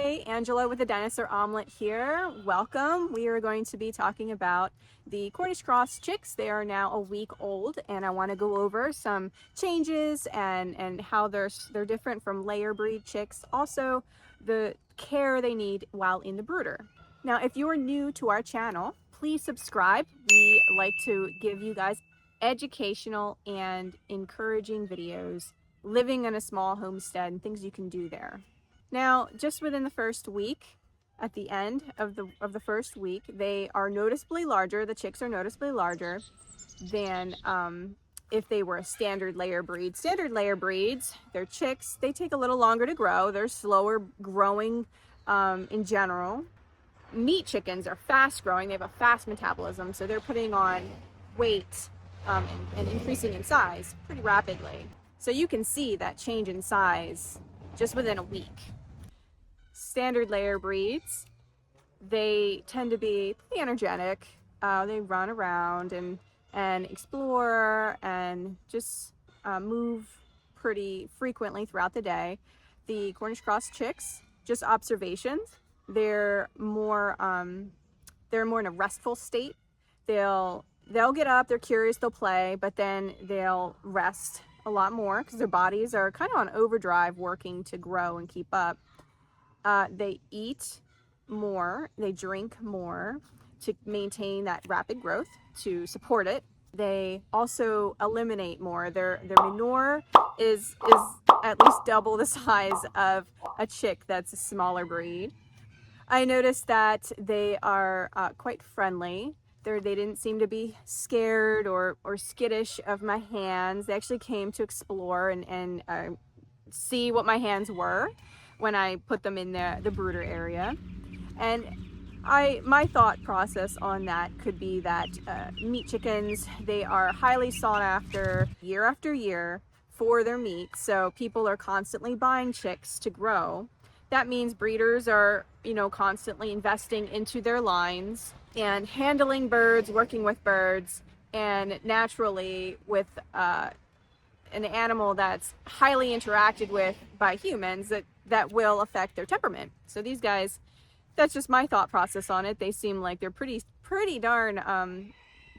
Hey, Angela with the Dinosaur Omelette here. Welcome. We are going to be talking about the Cornish Cross chicks. They are now a week old, and I want to go over some changes and how they're different from layer breed chicks. Also, the care they need while in the brooder. Now, if you are new to our channel, please subscribe. We like to give you guys educational and encouraging videos living in a small homestead and things you can do there. Now, just within the first week, at the end of the first week, they are noticeably larger. The chicks are noticeably larger than if they were a standard layer breed. Standard layer breeds, their chicks, they take a little longer to grow. They're slower growing in general. Meat chickens are fast growing. They have a fast metabolism, so they're putting on weight and increasing in size pretty rapidly. So you can see that change in size just within a week. Standard layer breeds, they tend to be pretty energetic. They run around and explore and just move pretty frequently throughout the day. The Cornish Cross chicks, just observations, they're more in a restful state. They'll get up, they're curious, they'll play, but then they'll rest a lot more because their bodies are kind of on overdrive working to grow and keep up. They eat more, they drink more to maintain that rapid growth, to support it. They also eliminate more. Their manure is at least double the size of a chick that's a smaller breed. I noticed that they are quite friendly. They didn't seem to be scared or skittish of my hands. They actually came to explore and see what my hands were when I put them in the brooder area. And my thought process on that could be that meat chickens, they are highly sought after year for their meat. So people are constantly buying chicks to grow. That means breeders are, constantly investing into their lines and handling birds, working with birds, and naturally with an animal that's highly interacted with by humans that will affect their temperament. So these guys, that's just my thought process on it. They seem like they're pretty darn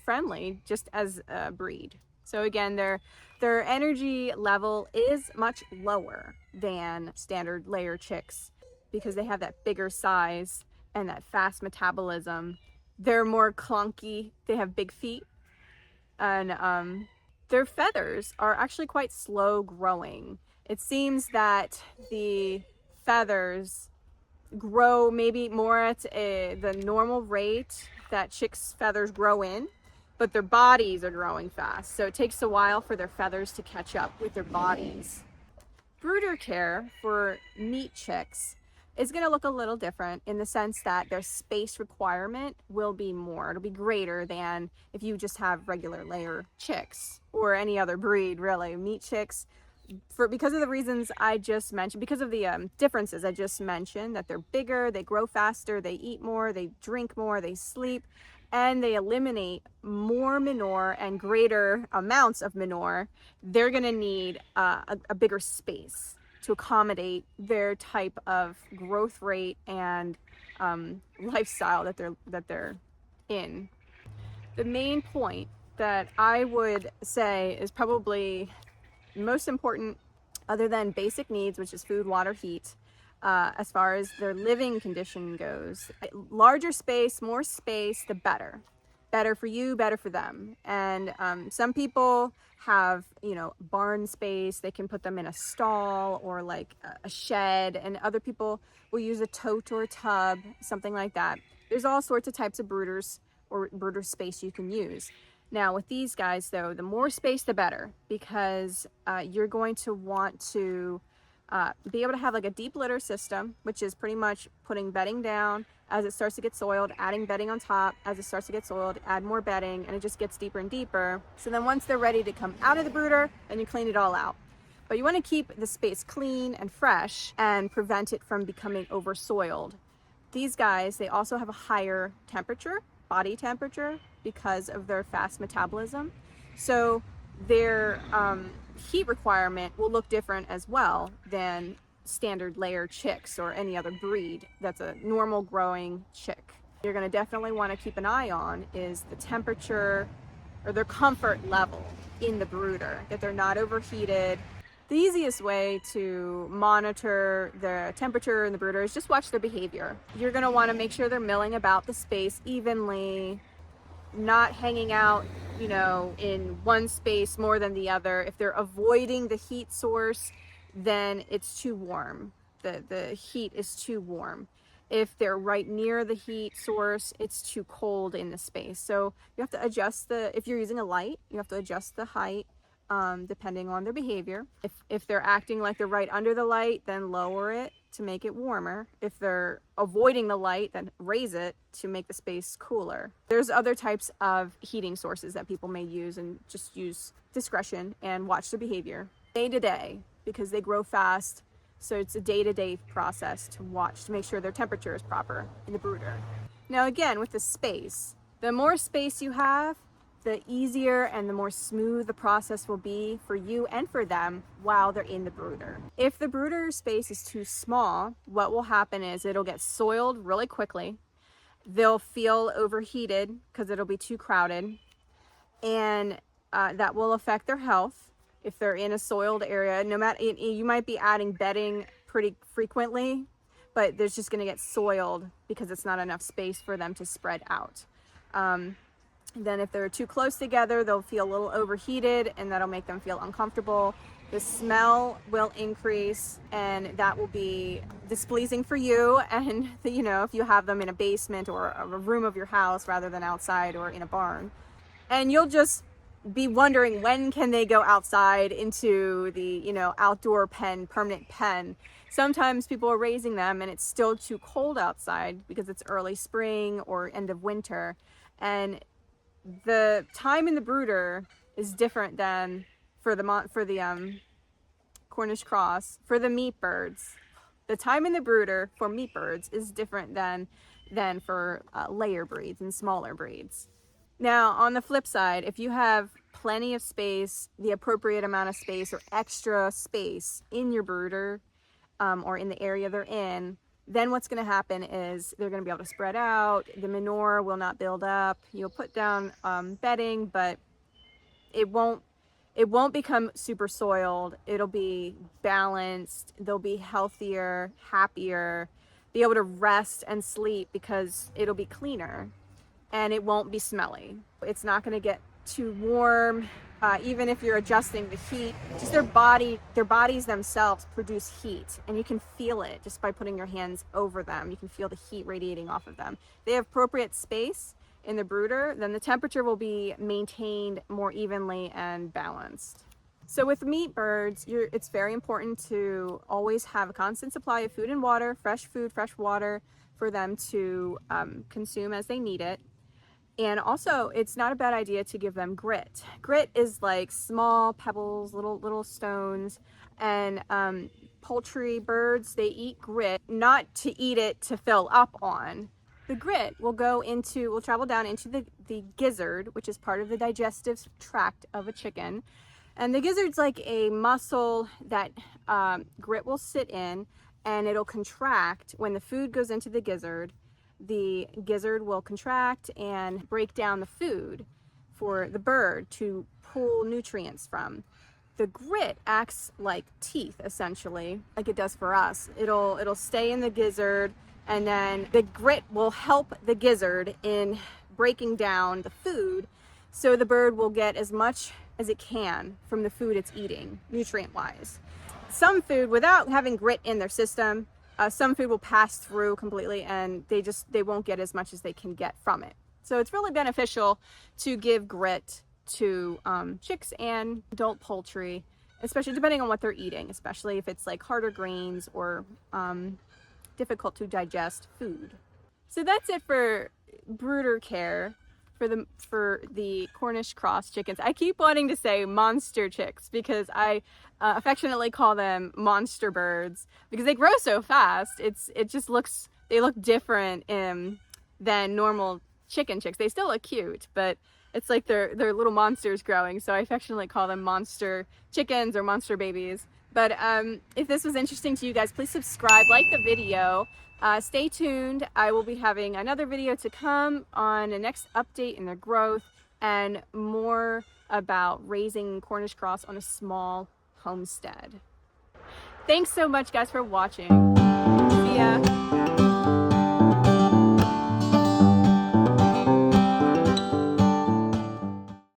friendly just as a breed. So again, their energy level is much lower than standard layer chicks because they have that bigger size and that fast metabolism. They're more clunky. They have big feet, and their feathers are actually quite slow growing. It seems that the feathers grow maybe more at the normal rate that chicks' feathers grow in, but their bodies are growing fast. So it takes a while for their feathers to catch up with their bodies. Brooder care for meat chicks is going to look a little different in the sense that their space requirement will be more. It'll be greater than if you just have regular layer chicks or any other breed, really. Meat chicks, because of the reasons I just mentioned, because of the differences I just mentioned, that they're bigger, they grow faster, they eat more, they drink more, they sleep, and they eliminate more manure and greater amounts of manure, they're going to need a bigger space to accommodate their type of growth rate and lifestyle that they're in. The main point that I would say is probably most important, other than basic needs, which is food, water, heat, as far as their living condition goes. Larger space, more space, the better. Better for you, better for them. And some people have, barn space. They can put them in a stall or like a shed, and other people will use a tote or a tub, something like that. There's all sorts of types of brooders or brooder space you can use. Now with these guys though, the more space the better, because you're going to want to be able to have like a deep litter system, which is pretty much putting bedding down. As it starts to get soiled, adding bedding on top. As it starts to get soiled, add more bedding, and it just gets deeper and deeper. So then once they're ready to come out of the brooder, then you clean it all out. But you want to keep the space clean and fresh and prevent it from becoming over soiled. These guys, they also have a higher temperature, body temperature, because of their fast metabolism. So their heat requirement will look different as well than standard layer chicks or any other breed that's a normal growing chick. You're going to definitely want to keep an eye on is the temperature or their comfort level in the brooder, that they're not overheated. The easiest way to monitor the temperature in the brooder is just watch their behavior. You're going to want to make sure they're milling about the space evenly, not hanging out, you know, in one space more than the other. If they're avoiding the heat source, then it's too warm. The heat is too warm. If they're right near the heat source, it's too cold in the space. So you have to adjust if you're using a light, you have to adjust the height depending on their behavior. If they're acting like they're right under the light, then lower it to make it warmer. If they're avoiding the light, then raise it to make the space cooler. There's other types of heating sources that people may use, and just use discretion and watch their behavior day to day, because they grow fast. So it's a day-to-day process to watch to make sure their temperature is proper in the brooder. Now again, with the space, the more space you have, the easier and the more smooth the process will be for you and for them while they're in the brooder. If the brooder space is too small, what will happen is it'll get soiled really quickly. They'll feel overheated because it'll be too crowded, and that will affect their health. If they're in a soiled area, no matter, you might be adding bedding pretty frequently, but there's just going to get soiled because it's not enough space for them to spread out. Then if they're too close together, they'll feel a little overheated, and that'll make them feel uncomfortable. The smell will increase, and that will be displeasing for you. And you know, if you have them in a basement or a room of your house rather than outside or in a barn, and you'll just be wondering when can they go outside into the, you know, outdoor pen, permanent pen. Sometimes people are raising them and it's still too cold outside because it's early spring or end of winter, and the time in the brooder is different than for the Cornish Cross. For the meat birds, the time in the brooder for meat birds is different than for layer breeds and smaller breeds. Now, on the flip side, if you have plenty of space, the appropriate amount of space or extra space in your brooder or in the area they're in, then what's going to happen is they're going to be able to spread out. The manure will not build up. You'll put down bedding, but it won't become super soiled. It'll be balanced. They'll be healthier, happier, be able to rest and sleep because it'll be cleaner, and it won't be smelly. It's not going to get too warm. Even if you're adjusting the heat, just their bodies themselves produce heat, and you can feel it just by putting your hands over them. You can feel the heat radiating off of them. They have appropriate space in the brooder, then the temperature will be maintained more evenly and balanced. So with meat birds, it's very important to always have a constant supply of food and water, fresh food, fresh water for them to consume as they need it. And also, it's not a bad idea to give them grit. Grit is like small pebbles, little stones, and poultry birds, they eat grit, not to eat it to fill up on. The grit will travel down into the gizzard, which is part of the digestive tract of a chicken. And the gizzard's like a muscle that grit will sit in, and it'll contract when the food goes into the gizzard. The gizzard will contract and break down the food for the bird to pull nutrients from. The grit acts like teeth, essentially, like it does for us. It'll stay in the gizzard, and then the grit will help the gizzard in breaking down the food, so the bird will get as much as it can from the food it's eating, nutrient-wise. Some food, without having grit in their system, some food will pass through completely, and they won't get as much as they can get from it. So it's really beneficial to give grit to chicks and adult poultry, especially depending on what they're eating, especially if it's like harder grains or difficult to digest food. So that's it for brooder care for the Cornish Cross chickens. I keep wanting to say monster chicks because I affectionately call them monster birds because they grow so fast. They look different than normal chicken chicks. They still look cute, but it's like they're little monsters growing. So I affectionately call them monster chickens or monster babies But if this was interesting to you guys, please subscribe, like the video. Stay tuned. I will be having another video to come on the next update in their growth and more about raising Cornish Cross on a small homestead. Thanks so much, guys, for watching. See ya.